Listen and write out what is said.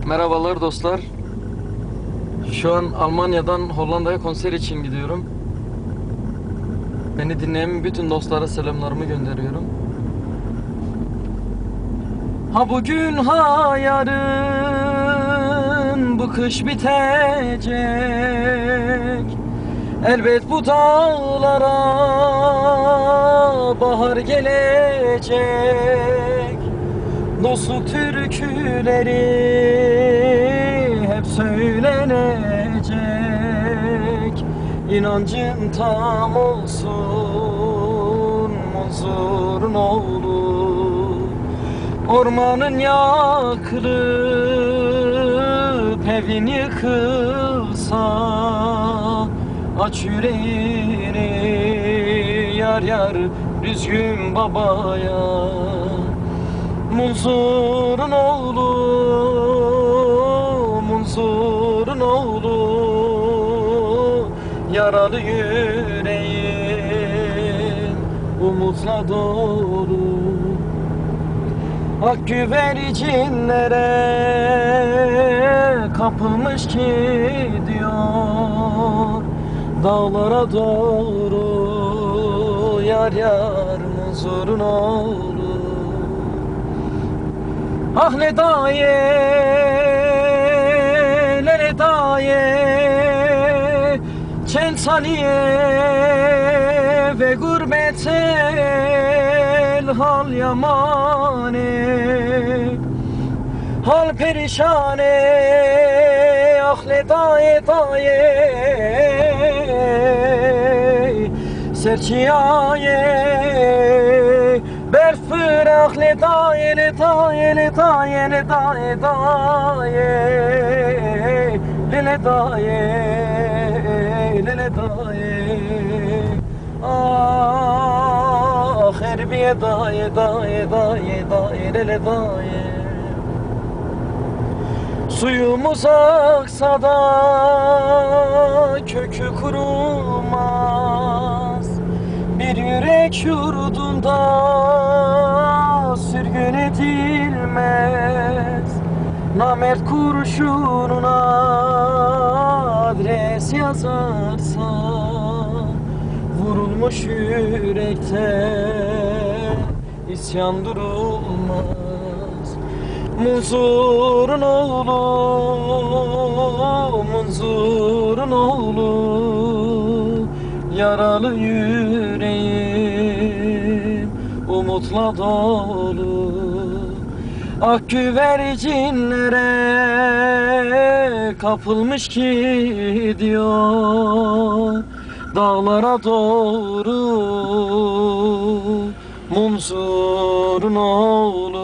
Merhabalar dostlar. Şu an Almanya'dan Hollanda'ya konser için gidiyorum. Beni dinleyen bütün dostlara selamlarımı gönderiyorum. Ha bugün ha yarın bu kış bitecek. Elbet bu dağlara bahar gelecek. Dostluk türküleri hep söylenecek. İnancın tam olsun, huzurun olur. Ormanın yakılıp evin yıkılsa, aç yüreğini yar yar düzgün babaya. Munzurun oğlu, Munzurun oğlu, yaralı yüreğim umutla dolu. Ak güvercinlere kapılmış gidiyor dağlara doğru, yar yar Munzurun oğlu. Ah ne daye, ne daye, çen saniye ve gurbet el hal yamane, hal perişane. Ah ne daye daye, serçiyaye berf bırak le daye le daye le daye le daye daye le daye le daye. Ah herbiye daye daye daye daye le daye. Suyumuz aksa da kökü kurumaz. Bir yürek yurdunda sürgün edilmez. Namert kurşununa adres yazarsa, vurulmuş yürekte isyan durulmaz. Munzurun oğlu, Munzurun oğlu, yaralı yüreğim umutla dolu. Ak güvercinlere kapılmış gidiyor dağlara doğru, Munzurun oğlu.